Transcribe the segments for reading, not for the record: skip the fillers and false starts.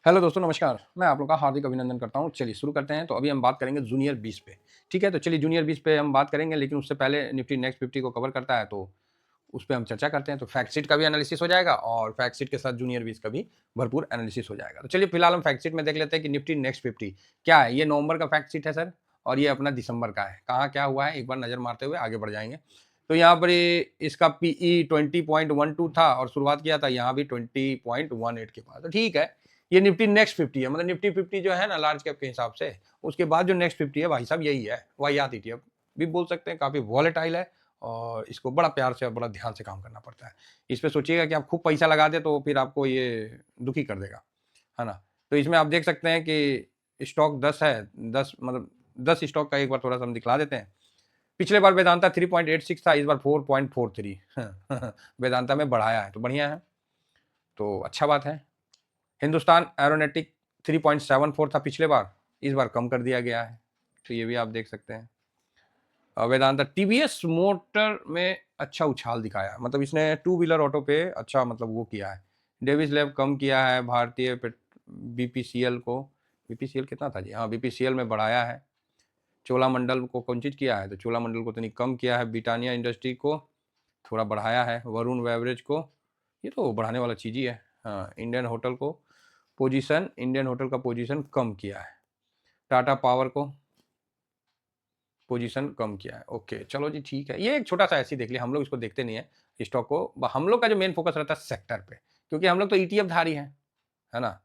Hello दोस्तों, नमस्कार। मैं आप लोग का हार्दिक अभिनंदन करता हूँ। चलिए शुरू करते हैं। तो अभी हम बात करेंगे जूनियर 20 पे, ठीक है? तो चलिए जूनियर 20 पे हम बात करेंगे, लेकिन उससे पहले निफ्टी नेक्स्ट 50 को कवर करता है, तो उस पे हम चर्चा करते हैं। तो फैक्ट शीट का भी एनालिसिस हो जाएगा और फैक्ट शीट के साथ जूनियर 20 का भी भरपूर एनालिसिस हो जाएगा। तो चलिए फिलहाल हम फैक्ट शीट में देख लेते हैं कि निफ्टी नेक्स्ट 50 क्या है। ये नवंबर का फैक्ट शीट है सर, और ये अपना दिसंबर का है। कहाँ क्या हुआ है एक बार नज़र मारते हुए आगे बढ़ जाएँगे। तो यहाँ पर ये इसका पीई 20.12 था और शुरुआत किया था यहाँ भी 20.18 के पास। तो ठीक है, ये निफ्टी नेक्स्ट 50 है, मतलब निफ्टी 50 जो है ना लार्ज कैप के हिसाब से, उसके बाद जो नेक्स्ट 50 है भाई साहब यही है, वाहियात ईटीएफ भी बोल सकते हैं, काफ़ी वॉलेटाइल है और इसको बड़ा प्यार से और बड़ा ध्यान से काम करना पड़ता है। इस पे सोचिएगा कि आप खूब पैसा लगा दें तो फिर आपको ये दुखी कर देगा, है ना? तो इसमें आप देख सकते हैं कि स्टॉक 10 है, 10 मतलब 10 स्टॉक का एक बार थोड़ा-सा हम दिखला देते हैं। पिछले बार वेदांता 3.86 था, इस बार 4.43 वेदांता में बढ़ाया है, तो बढ़िया है, तो अच्छा बात है। हिंदुस्तान एरोनॉटिक 3.74 था पिछले बार, इस बार कम कर दिया गया है, तो ये भी आप देख सकते हैं। वेदांता टीवीएस मोटर में अच्छा उछाल दिखाया, मतलब इसने टू व्हीलर ऑटो पे अच्छा मतलब वो किया है। डेविस लैब कम किया है, भारतीय बीपीसीएल को, बीपीसीएल कितना था जी, हाँ बीपीसीएल में बढ़ाया है। चोलामंडल को कौन चीज़ किया है, तो चोलामंडल को तनिक कम किया है। ब्रिटानिया इंडस्ट्री को थोड़ा बढ़ाया है। वरुण बेवरेज को, ये तो बढ़ाने वाला चीज़ ही है। हाँ, इंडियन होटल को पोजीशन, इंडियन होटल का पोजीशन कम किया है। टाटा पावर को पोजीशन कम किया है। ओके, चलो जी ठीक है। ये एक छोटा-सा ऐसे ही देख लिया, हम लोग इसको देखते नहीं है स्टॉक को। हम लोग का जो मेन फोकस रहता है सेक्टर पे, क्योंकि हम लोग तो ईटीएफ धारी हैं, है ना?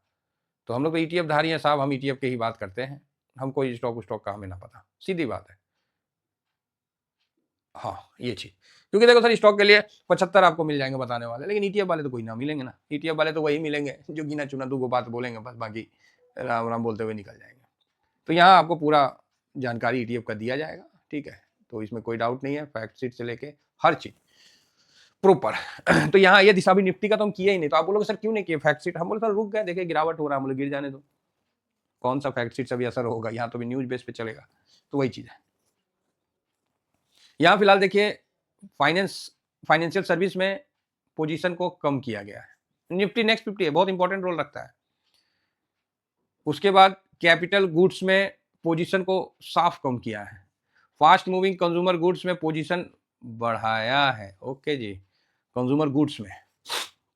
तो हम लोग तो ईटीएफ धारी हैं साहब, हम ईटीएफ की ही बात करते हैं। हमको स्टॉक का हमें ना पता, सीधी बात है। हाँ, ये चीज़। क्योंकि देखो सर, स्टॉक के लिए 75 आपको मिल जाएँगे बताने वाले, लेकिन ईटीएफ वाले तो कोई ना मिलेंगे ना। ईटीएफ वाले तो वही मिलेंगे जो गिना-चुना 2 गो बात बोलेंगे, बस बाकी राम-राम बोलते हुए निकल जाएँगे। तो यहाँ आपको पूरा जानकारी ईटीएफ का दिया जाएगा, ठीक है? तो इसमें कोई डाउट नहीं है, फैक्ट शीट से लेके हर चीज़ प्रॉपर। तो यहाँ ये दिशा भी निफ्टी का तो हम किए ही नहीं, तो आप बोलोगे सर क्यों नहीं किए फैक्ट शीट? हम बोले सर रुक गए, देखिए गिरावट हो रहा है, हम बोले गिर जाने दो। कौन सा फैक्ट शीट से अभी असर होगा, यहाँ तो अभी न्यूज़ बेस पे चलेगा। तो वही चीज़ है। यहाँ फिलहाल देखिए फाइनेंशियल सर्विस में पोजीशन को कम किया गया है। निफ्टी नेक्स्ट 50 है, बहुत इंपॉर्टेंट रोल रखता है। उसके बाद कैपिटल गुड्स में पोजीशन को साफ कम किया है। फास्ट मूविंग कंज्यूमर गुड्स में पोजीशन बढ़ाया है। ओके जी, कंज्यूमर गुड्स में,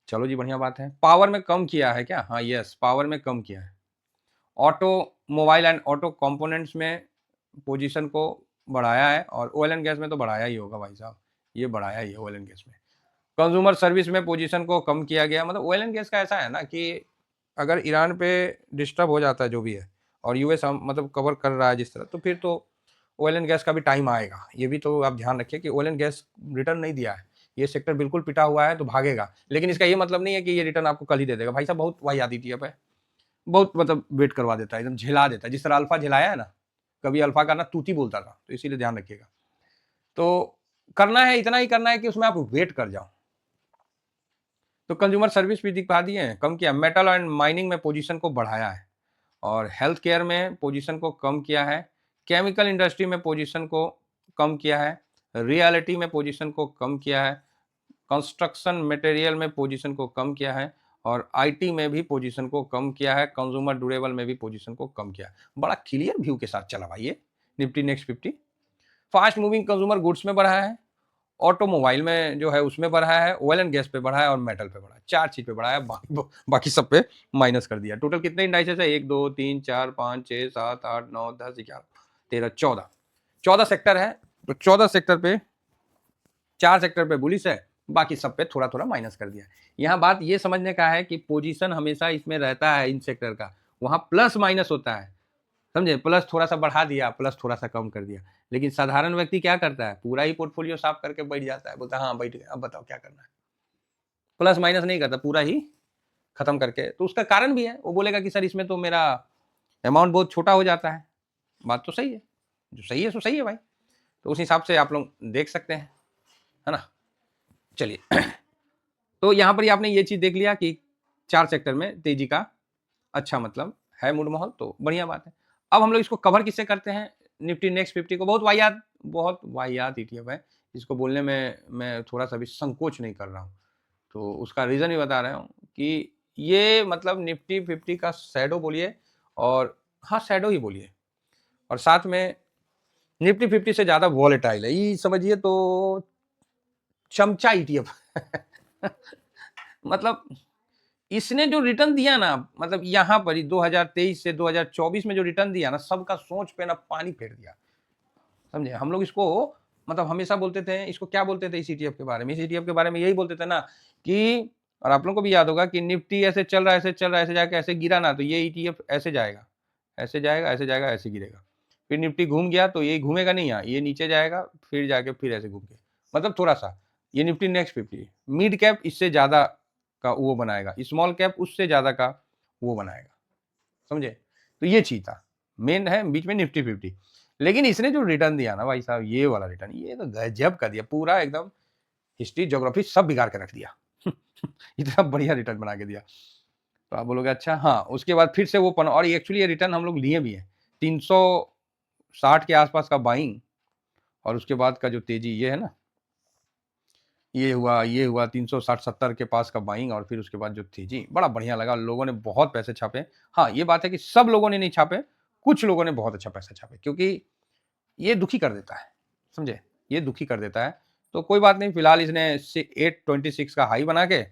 चलो जी बढ़िया बात है। पावर में कम किया है क्या? हाँ यस, पावर में कम किया है। Auto mobile and auto components में पोजीशन को बढ़ाया है, और ऑयल एंड गैस में तो बढ़ाया ही होगा भाई साहब, ये बढ़ाया ही है ऑयल एंड गैस में। कंज्यूमर सर्विस में पोजीशन को कम किया गया, मतलब ऑयल एंड गैस का ऐसा है ना कि अगर ईरान पे डिस्टर्ब हो जाता है जो भी है, और यूएस हम मतलब कवर कर रहा है जिस तरह, तो फिर तो ऑयल एंड गैस का भी टाइम आएगा। ये भी तो आप ध्यान रखिए कि ऑयल एंड गैस रिटर्न नहीं दिया है, ये सेक्टर बिल्कुल पिटा हुआ है तो भागेगा, लेकिन इसका ये मतलब नहीं है कि ये रिटर्न आपको कल ही दे देगा। भाई साहब बहुत वाहियात ईटीएफ है, बहुत मतलब वेट करवा देता है, एकदम झिला देता है, जिस तरह अल्फा झिलाया है ना, कभी अल्फा का ना तूती बोलता था, तो इसीलिए ध्यान रखिएगा। तो करना है, इतना ही करना है कि उसमें आप वेट कर जाओ। तो कंज्यूमर सर्विस भी दिखा दिए हैं, कम किया। मेटल एंड माइनिंग में पोजीशन को बढ़ाया है, और हेल्थ केयर में पोजीशन को कम किया है। केमिकल इंडस्ट्री में पोजीशन को कम किया है। रियलिटी में पोजीशन को कम किया है। कंस्ट्रक्शन मटेरियल में पोजीशन को कम किया है, और आईटी में भी पोजीशन को कम किया है। कंज्यूमर ड्यूरेबल में भी पोजीशन को कम किया है। बड़ा क्लियर व्यू के साथ चला भाई ये Nifty next 50। Fast moving consumer goods में बढ़ा है, ऑटोमोबाइल में जो है उसमें बढ़ा है, ऑयल एंड गैस पे बढ़ा है, और मेटल पे बढ़ा है। 4 चीज पे बढ़ा है, बाकी सब पे माइनस कर दिया। टोटल कितने इंडाइसेस है? 1 2 3 4 5 6 7 8 9 10 11 13 14 14 सेक्टर है। तो 14 सेक्टर पे 4 सेक्टर पे बुलिश है, बाकी सब पे थोड़ा थोड़ा माइनस कर दिया। यहाँ बात ये समझने का है कि पोजीशन हमेशा इसमें रहता है इन सेक्टर का, वहां प्लस माइनस होता है, समझे? प्लस थोड़ा सा बढ़ा दिया, प्लस थोड़ा सा कम कर दिया। लेकिन साधारण व्यक्ति क्या करता है? पूरा ही पोर्टफोलियो साफ करके बैठ जाता है, बोलता है हाँ बैठ गया, अब बताओ क्या करना है। प्लस माइनस नहीं करता, पूरा ही खत्म करके। तो उसका कारण भी है, वो बोलेगा कि सर इसमें तो मेरा अमाउंट बहुत छोटा हो जाता है। बात तो सही है, जो सही है सो सही है भाई। तो उस हिसाब से आप लोग देख सकते हैं, है ना? चलिए तो यहाँ पर ही आपने ये चीज देख लिया कि 4 सेक्टर में तेजी का अच्छा मतलब है मूड माहौल, तो बढ़िया बात है। अब हम लोग इसको कवर किससे करते हैं? निफ्टी नेक्स्ट 50 को। बहुत वाहियात ईटीएफ है, इसको बोलने में मैं थोड़ा सा भी संकोच नहीं कर रहा हूँ। तो उसका रीज़न भी बता रहा हूँ कि ये मतलब निफ्टी 50 का शैडो बोलिए, और हाँ शैडो ही बोलिए, और साथ में निफ्टी 50 से ज्यादा वॉलेटाइल है, ये समझिए तो चमचा ईटीएफ मतलब इसने जो रिटर्न दिया ना, मतलब यहां पर ही 2023 से 2024 में जो रिटर्न दिया ना, सबका सोच पे ना पानी फेर दिया, समझे। हम लोग इसको मतलब हमेशा बोलते थे, इसको क्या बोलते थे इस ईटीएफ के बारे में, इस ईटीएफ के बारे में यही बोलते थे ना कि, और आप लोगों को भी याद होगा कि निफ्टी ऐसे चल रहा है, ऐसे चल रहा है, ऐसे जाके ऐसे गिरा ना, तो ये ईटीएफ ऐसे जाएगा, ऐसे जाएगा, ऐसे जाएगा, ऐसे गिरेगा, फिर निफ्टी घूम गया तो ये घूमेगा नहीं, यहाँ ये नीचे जाएगा, फिर जाके फिर ऐसे घूम के, मतलब थोड़ा सा ये निफ्टी नेक्स्ट 50 मिड कैप इससे ज्यादा का वो बनाएगा, स्मॉल कैप उससे ज्यादा का वो बनाएगा, समझे। तो ये चीज था, मेन है बीच में निफ्टी 50। लेकिन इसने जो रिटर्न दिया ना भाई साहब, ये वाला रिटर्न, ये तो गजब कर दिया, पूरा एकदम हिस्ट्री ज्योग्राफी सब बिगाड़ के रख दिया इतना बढ़िया रिटर्न बना के दिया। तो आप बोलोगे अच्छा, हाँ उसके बाद फिर से वो और एक्चुअली ये रिटर्न हम लोग लिए भी है, 360 के आसपास का बाइंग, और उसके बाद का जो तेजी ये है ना, ये हुआ 360-70 के पास का बाइंग, और फिर उसके बाद जो तेजी, बड़ा बढ़िया लगा, लोगों ने बहुत पैसे छापे। हाँ ये बात है कि सब लोगों ने नहीं छापे, कुछ लोगों ने बहुत अच्छा पैसा छापे, क्योंकि ये दुखी कर देता है, समझे, ये दुखी कर देता है। तो कोई बात नहीं, फिलहाल इसने 826 का हाई बना के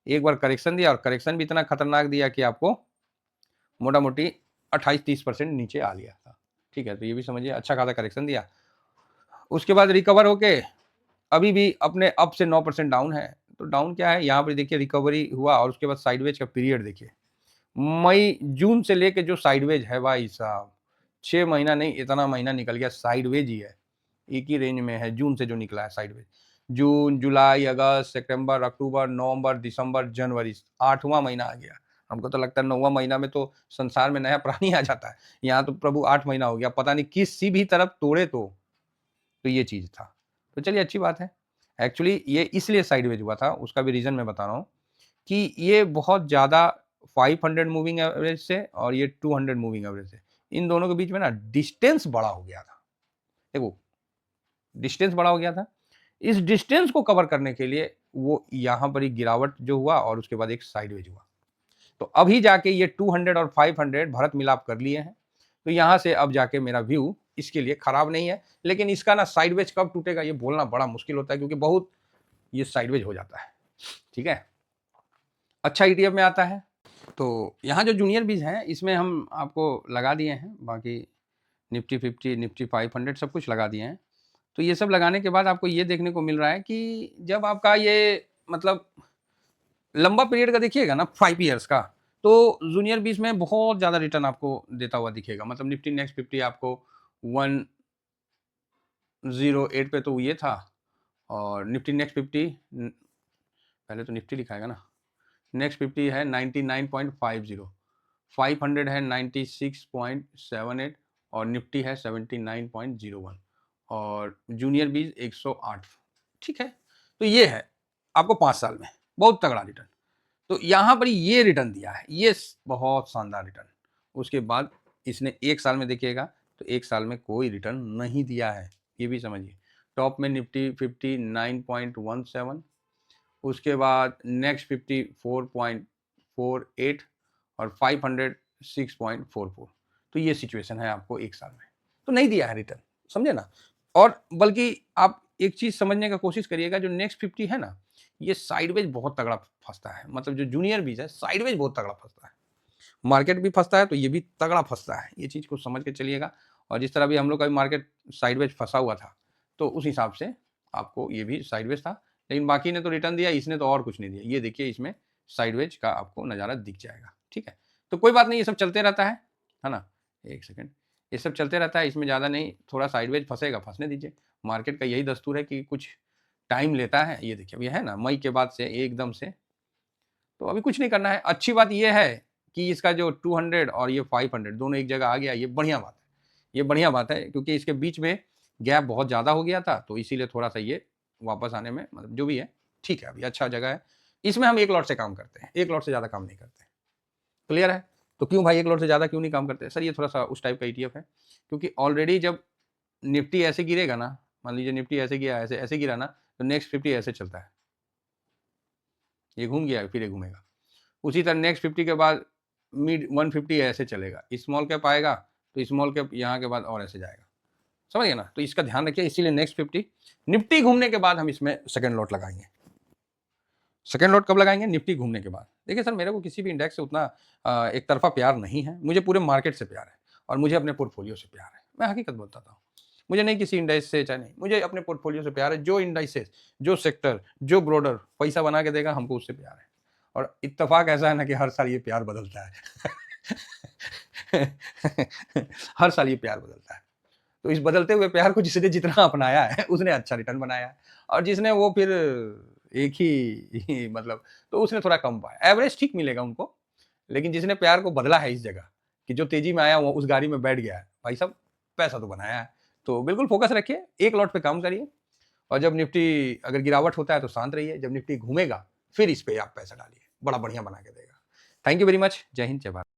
एक बार करेक्शन दिया, और करेक्शन भी इतना खतरनाक दिया कि आपको मोटा मोटी 28-30% नीचे आ लिया था, ठीक है। तो ये भी समझिए अच्छा खासा करेक्शन दिया, उसके बाद रिकवर होके अभी भी अपने अप से 9% डाउन है। तो डाउन क्या है, यहाँ पर देखिए रिकवरी हुआ, और उसके बाद साइडवेज का पीरियड देखिए, मई जून से लेके जो साइडवेज है भाई साहब, 6 महीना नहीं, इतना महीना निकल गया, साइडवेज ही है, एक ही रेंज में है जून से जो निकला है साइडवेज। जून, जुलाई, अगस्त, सितंबर, अक्टूबर, नवंबर, दिसंबर, जनवरी, 8वां महीना आ गया। हमको तो लगता है 9वां महीना में तो संसार में नया प्राणी आ जाता है, यहाँ तो प्रभु 8 महीना हो गया, पता नहीं किसी भी तरफ तोड़े तो ये चीज था। तो चलिए अच्छी बात है, एक्चुअली ये इसलिए साइडवेज हुआ था, उसका भी रीजन मैं बता रहा हूँ कि ये बहुत ज्यादा 500 मूविंग एवरेज से और ये 200 मूविंग एवरेज से, इन दोनों के बीच में ना डिस्टेंस बड़ा हो गया था, देखो डिस्टेंस बड़ा हो गया था, इस डिस्टेंस को कवर करने के लिए वो यहाँ पर ही गिरावट जो हुआ, और उसके बाद एक साइडवेज हुआ। तो अभी जाके ये 200 और 500 भरत मिलाप कर लिए हैं, तो यहाँ से अब जाके मेरा व्यू इसके लिए खराब नहीं है, लेकिन इसका ना साइडवेज कब टूटेगा ये बोलना बड़ा मुश्किल होता है, क्योंकि बहुत ये साइडवेज हो जाता है, ठीक है। अच्छा ईटीएफ में आता है, तो यहाँ जो जूनियर बीज हैं इसमें हम आपको लगा दिए हैं, बाकी निफ्टी 50, निफ्टी 500 सब कुछ लगा दिए हैं। तो ये सब लगाने के बाद आपको ये देखने को मिल रहा है कि जब आपका ये मतलब लंबा पीरियड का देखिएगा ना, 5 ईयर्स का, तो जूनियर बीज में बहुत ज़्यादा रिटर्न आपको देता हुआ दिखेगा। मतलब निफ्टी नेक्स्ट 50 आपको 108 पे तो ये था, और निफ्टी नेक्स्ट 50 पहले तो निफ्टी लिखाएगा ना, नेक्स्ट 50 है 99.50, 500 है 96.78, और निफ्टी है 79.01, और जूनियर बीज 108, ठीक है। तो ये है आपको 5 साल में बहुत तगड़ा रिटर्न। तो यहाँ पर ये रिटर्न दिया है, ये बहुत शानदार रिटर्न। उसके बाद इसने 1 साल में देखिएगा तो 1 साल में कोई रिटर्न नहीं दिया है, ये भी समझिए। टॉप में निफ्टी 50 9.17, उसके बाद नेक्स्ट 50 4.48, और 500 6.44। तो ये सिचुएशन है आपको 1 साल में, तो नहीं दिया है रिटर्न, समझे ना। और बल्कि आप एक चीज समझने का कोशिश करिएगा, जो नेक्स्ट 50 है ना, ये साइडवेज बहुत तगड़ा फंसता है, मतलब जो जूनियर बीज है साइडवेज बहुत तगड़ा फंसता है, मार्केट भी फंसता है तो ये भी तगड़ा फंसता है, ये चीज को समझ के चलिएगा। और जिस तरह भी हम लोग का भी मार्केट साइडवेज फंसा हुआ था, तो उस हिसाब से आपको ये भी साइडवेज था, लेकिन बाकी ने तो रिटर्न दिया, इसने तो और कुछ नहीं दिया। ये देखिए इसमें साइडवेज का आपको नज़ारा दिख जाएगा, ठीक है। तो कोई बात नहीं, ये सब चलते रहता है ना। एक सेकेंड, ये सब चलते रहता है, इसमें ज़्यादा नहीं, थोड़ा साइडवेज फंसेगा, फंसने दीजिए, मार्केट का यही दस्तूर है कि कुछ टाइम लेता है। ये देखिए अभी है ना, मई के बाद से एकदम से, तो अभी कुछ नहीं करना है। अच्छी बात ये है कि इसका जो 200 और ये 500 दोनों एक जगह आ गया, ये बढ़िया बात है, ये बढ़िया बात है, क्योंकि इसके बीच में गैप बहुत ज़्यादा हो गया था, तो इसीलिए थोड़ा सा ये वापस आने में मतलब जो भी है ठीक है, अभी अच्छा जगह है। इसमें हम एक लॉट से काम करते हैं, एक लॉट से ज़्यादा काम नहीं करते, क्लियर है। तो क्यों भाई एक लॉट से ज़्यादा क्यों नहीं काम करते सर, ये थोड़ा सा उस टाइप का ईटीएफ है, क्योंकि ऑलरेडी जब निफ्टी ऐसे गिरेगा ना, मान लीजिए निफ्टी ऐसे गिरा, ऐसे ऐसे गिरा ना, तो नेक्स्ट 50 ऐसे चलता है, ये घूम गया फिर ये घूमेगा। उसी तरह नेक्स्ट 50 के बाद मिड 150 ऐसे चलेगा, स्मॉल कैप आएगा तो स्मॉल कैप यहाँ के बाद और ऐसे जाएगा, समझ गए ना। तो इसका ध्यान रखिए, इसीलिए नेक्स्ट 50 निफ्टी घूमने के बाद हम इसमें सेकंड लॉट लगाएंगे। सेकंड लॉट कब लगाएंगे? निफ्टी घूमने के बाद। देखिए सर, मेरे को किसी भी इंडेक्स से उतना एक तरफा प्यार नहीं है, मुझे पूरे मार्केट से प्यार है और मुझे अपने पोर्टफोलियो से प्यार है। मैं हकीकत बोलता था, मुझे नहीं किसी इंडेक्स से, चाहे नहीं, मुझे अपने पोर्टफोलियो से प्यार है। जो इंडेक्सेस, जो सेक्टर, जो ब्रोडर पैसा बना के देगा, हमको उससे प्यार है। और इत्तेफाक ऐसा है ना कि हर साल ये प्यार बदलता है हर साल ये प्यार बदलता है। तो इस बदलते हुए प्यार को जिसने जितना अपनाया है उसने अच्छा रिटर्न बनाया है, और जिसने वो फिर एक ही मतलब, तो उसने थोड़ा कम पाया। एवरेज ठीक मिलेगा उनको, लेकिन जिसने प्यार को बदला है इस जगह कि जो तेजी में आया वो उस गाड़ी में बैठ गया है, भाई साहब पैसा तो बनाया है। तो बिल्कुल फोकस रखिए, एक लॉट पे काम करिए, और जब निफ्टी अगर गिरावट होता है तो शांत रहिए, जब निफ्टी घूमेगा फिर इस पे आप पैसा डालिए, बड़ा बढ़िया बना के देगा। Thank you very much. जय हिंद, जय भारत।